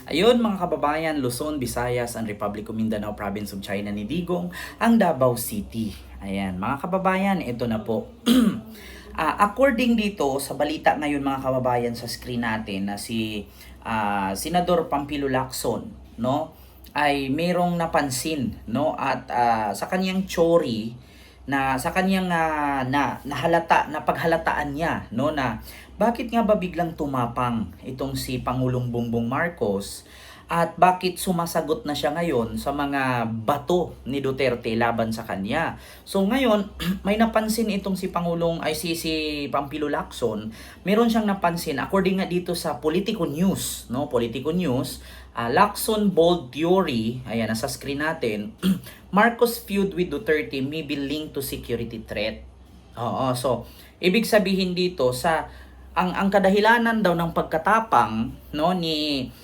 Ayun mga kababayan, Luzon, Visayas, and Republic of Mindanao Province of China ni Digong, ang Davao City. Ayan, mga kababayan, ito na po. According dito sa balita ngayon mga kababayan sa screen natin na si Senador Pampilo Lacson, no, ay merong napansin, no, at sa kanyang chori na sa kanyang nahalata na paghalataan niya, no, na bakit nga ba biglang tumapang itong si Pangulong Bongbong Marcos at bakit sumasagot na siya ngayon sa mga bato ni Duterte laban sa kanya. So ngayon, may napansin itong si Pangulong ay si Pampilo Lacson, meron siyang napansin according nga dito sa Politico News, no? Politico News, Lacson bold theory, ayan nasa screen natin. Marcos feud with Duterte may be linked to security threat. Oo, so ibig sabihin dito sa ang kadahilanan daw ng pagkatapang no ni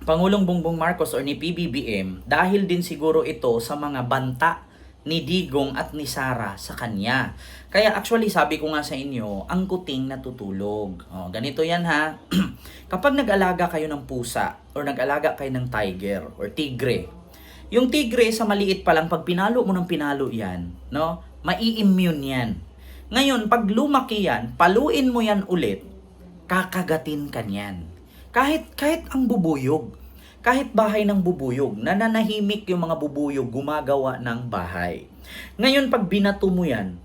Pangulong Bongbong Marcos or ni PBBM dahil din siguro ito sa mga banta ni Digong at ni Sara sa kanya. Kaya actually sabi ko nga sa inyo, ang kuting natutulog. Oh, ganito yan ha. Kapag nag-alaga kayo ng pusa or nag-alaga kayo ng tiger or tigre, yung tigre sa maliit pa lang pag pinalo mo ng pinalo yan, no? Mai-immune yan. Ngayon, pag lumaki yan, paluin mo yan ulit, kakagatin ka niyan. Kahit ang bubuyog, kahit bahay ng bubuyog, nananahimik yung mga bubuyog gumagawa ng bahay. Ngayon, pag binato mo yan,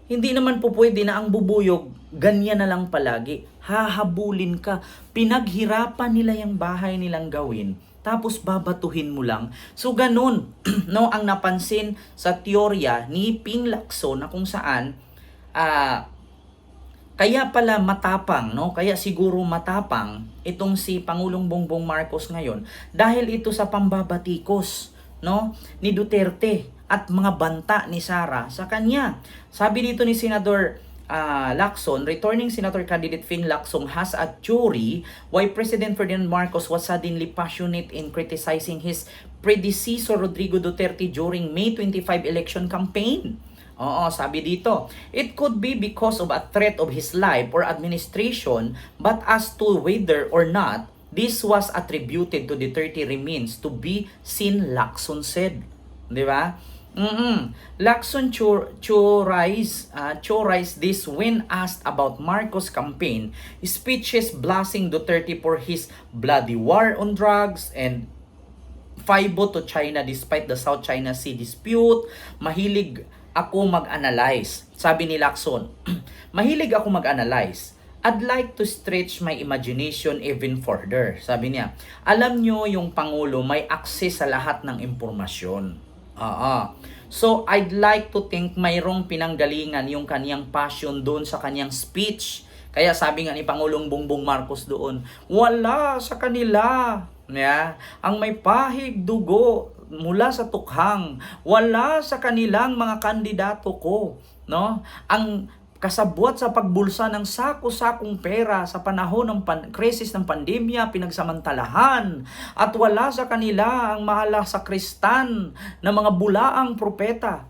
hindi naman po pwede na ang bubuyog, ganyan na lang palagi. Hahabulin ka. Pinaghirapan nila yung bahay nilang gawin, tapos babatuhin mo lang. So ganun, no, ang napansin sa teorya ni Ping Lacson na kung saan kaya pala matapang, no? Kaya siguro matapang itong si Pangulong Bongbong Marcos ngayon dahil ito sa pambabatikos, no, ni Duterte at mga banta ni Sara sa kanya. Sabi dito ni Senador Lacson, returning Senator candidate Ping Lacson has a theory why President Ferdinand Marcos was suddenly passionate in criticizing his predecessor Rodrigo Duterte during May 25 election campaign. Oo, sabi dito, it could be because of a threat of his life or administration, but as to whether or not this was attributed to Duterte remains to be seen, Lacson said. Di ba? Lacson theorized this when asked about Marcos' campaign speeches blasting Duterte for his bloody war on drugs and FIBO to China despite the South China Sea dispute. Mahilig ako mag-analyze. Sabi ni Lacson, mahilig ako mag-analyze. I'd like to stretch my imagination even further. Sabi niya, alam nyo yung Pangulo may access sa lahat ng impormasyon. So, I'd like to think mayroong pinanggalingan yung kaniyang passion doon sa kaniyang speech. Kaya sabi nga ni Pangulong Bongbong Marcos doon, wala sa kanila. Yeah, ang may pahig dugo mula sa tukhang, wala sa kanilang mga kandidato ko. No? Ang kasabwat sa pagbulsa ng sako-sakong pera sa panahon ng krisis ng pandemya, pinagsamantalahan, at wala sa kanila ang mahala sa kristan na mga bulaang propeta.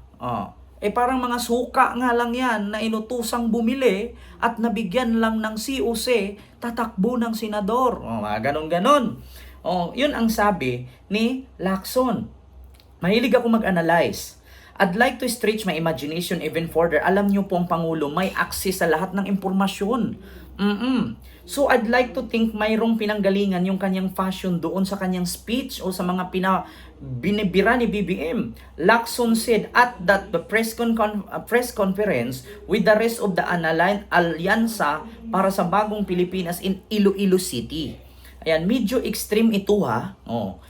Parang mga suka nga lang yan na inutusang bumili at nabigyan lang ng COC, tatakbo ng senador. Ganon-ganon. Yun ang sabi ni Lacson. Mahilig ako mag-analyze. I'd like to stretch my imagination even further. Alam niyo po ang Pangulo may access sa lahat ng impormasyon. So I'd like to think mayroong pinanggalingan yung kanyang fashion doon sa kanyang speech o sa mga binibira ni BBM. Lacson said at that the press conference with the rest of the alyansa para sa bagong Pilipinas in Iloilo City. Ayan, medyo extreme ito ha.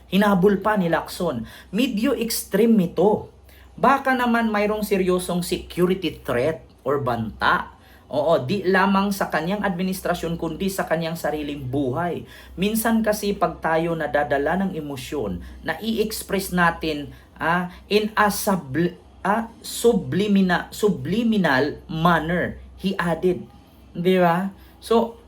Hinabol pa ni Lacson. Medyo extreme ito. Baka naman mayroong seryosong security threat or banta. Di lamang sa kanyang administrasyon kundi sa kanyang sariling buhay. Minsan kasi pag tayo nadadala ng emosyon, na i-express natin in a subliminal manner, he added. Di ba? So,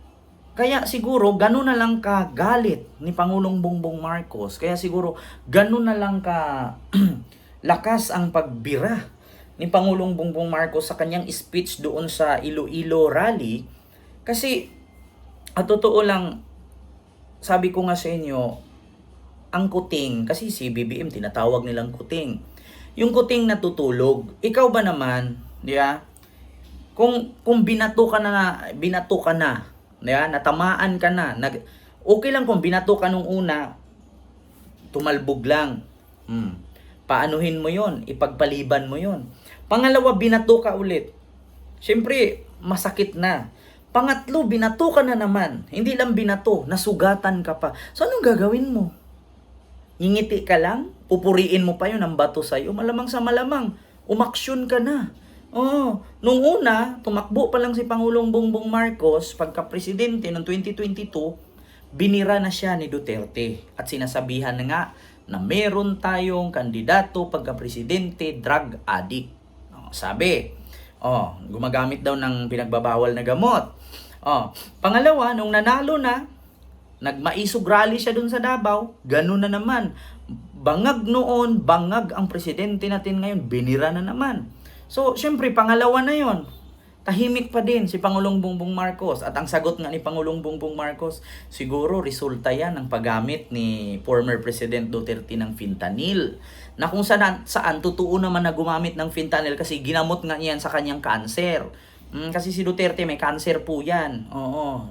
kaya siguro ganun na lang ka galit ni Pangulong Bongbong Marcos. Kaya siguro ganun na lang ka lakas ang pagbira ni Pangulong Bongbong Marcos sa kanyang speech doon sa Iloilo rally. Kasi totoo lang, sabi ko nga sa inyo, ang kuting, kasi si BBM tinatawag nilang kuting. Yung kuting natutulog, ikaw ba naman, di ba? Kung binato ka na, di ba? Natamaan ka na, okay lang kung binato ka nung una, tumalbog lang. Paanuhin mo yon, ipagpaliban mo yon. Pangalawa, binato ka ulit. Siyempre, masakit na. Pangatlo, binato ka na naman. Hindi lang binato, nasugatan ka pa. So, anong gagawin mo? Ngingiti ka lang? Pupuriin mo pa yun ang bato sa'yo? Malamang sa malamang, umaksyon ka na. Nung una, tumakbo pa lang si Pangulong Bongbong Marcos, pagka-presidente noong 2022, binira na siya ni Duterte. At sinasabihan na nga na meron tayong kandidato pagka-presidente, drug addict. Sabi, gumagamit daw ng pinagbabawal na gamot. Pangalawa, nung nanalo na, nagmaisog rally siya dun sa Davao, ganun na naman. Bangag noon, bangag ang presidente natin ngayon, binira na naman. So, syempre, pangalawa na yon. Tahimik pa din si Pangulong Bongbong Marcos. At ang sagot nga ni Pangulong Bongbong Marcos, siguro resulta yan ng paggamit ni former President Duterte ng fentanyl. Na kung saan totoo naman na gumamit ng fentanyl kasi ginamot nga niyan sa kanyang cancer. Kasi si Duterte may cancer po yan.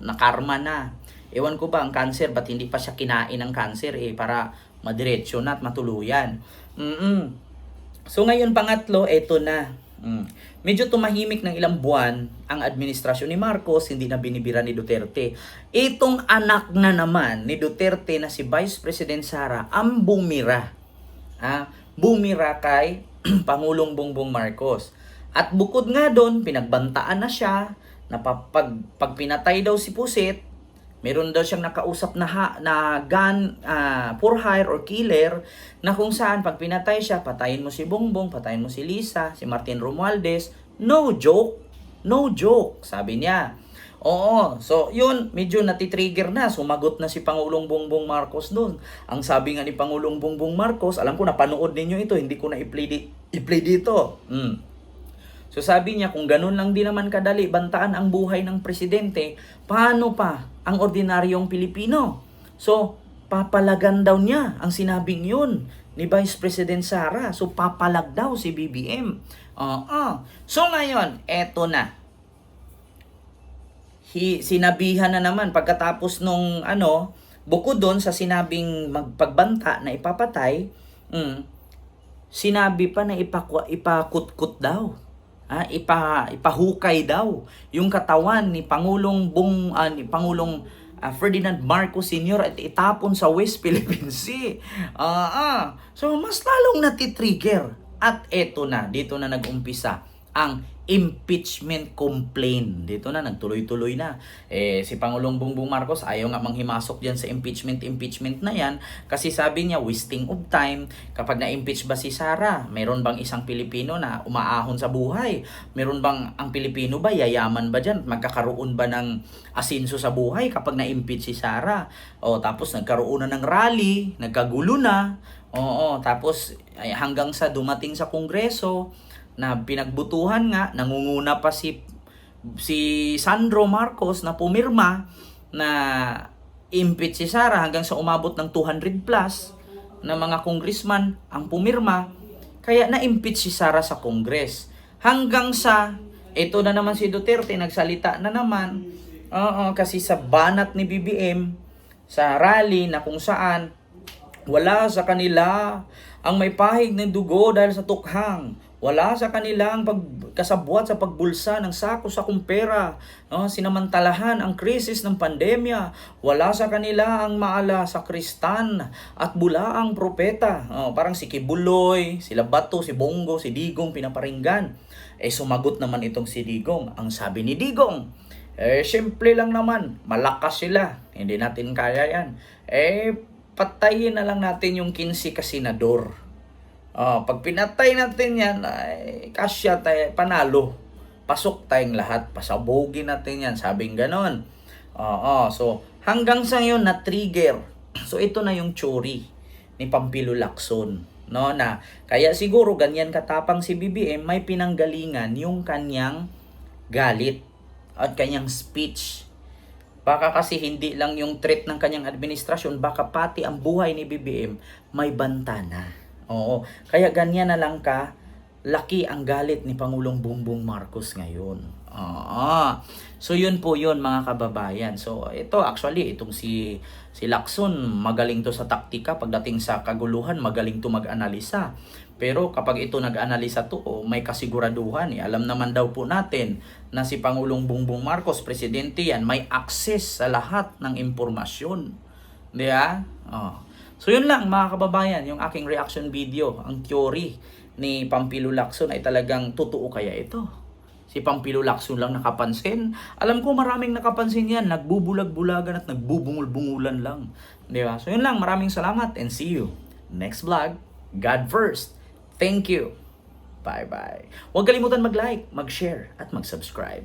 Nakarma na. Ewan ko ba ang cancer, ba't hindi pa siya kinain ng cancer para madiretso na at matuluyan. So ngayon pangatlo, eto na. Medyo tumahimik ng ilang buwan ang administrasyon ni Marcos, hindi na binibira ni Duterte. Itong anak na naman ni Duterte na si Vice President Sara ang bumira. Bumira kay Pangulong Bongbong Marcos. At bukod nga doon, pinagbantaan na siya na pag pinatay daw si Pusit, meron daw siyang nakausap na gun for hire or killer na kung saan pag pinatay siya, patayin mo si Bongbong, patayin mo si Lisa, si Martin Romualdez. No joke. No joke, sabi niya. So yun, medyo natitrigger na. Sumagot na si Pangulong Bongbong Marcos doon. Ang sabi nga ni Pangulong Bongbong Marcos, alam ko napanood ninyo ito, hindi ko na i-play dito. So sabi niya, kung ganun lang din naman kadali bantaan ang buhay ng presidente, paano pa ang ordinaryong Pilipino? So, papalagan daw niya ang sinabing yun ni Vice President Sara. So, papalag daw si BBM. So ngayon, eto na. Sinabihan na naman pagkatapos nung bukod doon sa sinabing magpagbanta na ipapatay, sinabi pa na ipakutkut daw. Ipahukay daw yung katawan ni Pangulong Ferdinand Marcos Sr. at itapon sa West Philippine Sea. So mas lalong natitrigger. At eto na, dito na nag-umpisa ang impeachment complaint. Dito na, nagtuloy-tuloy na. Si Pangulong Bongbong Marcos ayaw nga manghimasok dyan sa impeachment na yan kasi sabi niya, wasting of time. Kapag na-impeach ba si Sara, meron bang isang Pilipino na umaahon sa buhay? Meron bang ang Pilipino ba, yayaman ba dyan? Magkakaroon ba ng asinso sa buhay kapag na-impeach si Sara? Tapos nagkaroon na ng rally, nagkagulo na. Tapos hanggang sa dumating sa Kongreso, na pinagbutuhan nga, nangunguna pa si Sandro Marcos na pumirma na impeach si Sara hanggang sa umabot ng 200 plus na mga congressman ang pumirma. Kaya na-impeach si Sara sa Congress. Hanggang sa, ito na naman si Duterte, nagsalita na naman. Kasi sa banat ni BBM, sa rally na kung saan, wala sa kanila ang may pahig ng dugo dahil sa tukhang. Wala sa kanilang kasabwat sa pagbulsa ng sako-sakong pera. Sinamantalahan ang krisis ng pandemya. Wala sa kanila ang maala sa kristan at bulaang propeta. Parang si Kibuloy, si Labato, si Bongo, si Digong pinaparinggan. Sumagot naman itong si Digong. Ang sabi ni Digong, simple lang naman, malakas sila. Hindi natin kaya yan. Patayin na lang natin yung 15 kasenador. Pag pinatay natin yan, kasya tayo, panalo. Pasok tayong lahat, pasabogin natin yan, sabing ganon. So, hanggang sa ngayon na-trigger. So, ito na yung tsuri ni Pampilo Lacson. Na, kaya siguro ganyan katapang si BBM, may pinanggalingan yung kanyang galit at kanyang speech Baka kasi hindi lang yung threat ng kanyang administrasyon, baka pati ang buhay ni BBM may banta na. Oo. Kaya ganyan na lang ka laki ang galit ni Pangulong Bongbong Marcos ngayon. So yun po yun mga kababayan. So ito actually itong si Lacson magaling to sa taktika pagdating sa kaguluhan, magaling to mag-analisa. Pero kapag ito nag-analisa to, may kasiguraduhan eh. Alam naman daw po natin na si Pangulong Bongbong Marcos, presidente yan, may access sa lahat ng impormasyon. Di ba? So yun lang mga kababayan, yung aking reaction video, ang theory ni Pampilo Lacson ay talagang totoo kaya ito? Si Pampilo Lacson lang nakapansin. Alam ko maraming nakapansin yan, nagbubulag-bulagan at nagbubungul-bungulan lang. Di ba? So yun lang, maraming salamat and see you next vlog. God first. Thank you. Bye-bye. Huwag kalimutan mag-like, mag-share, at mag-subscribe.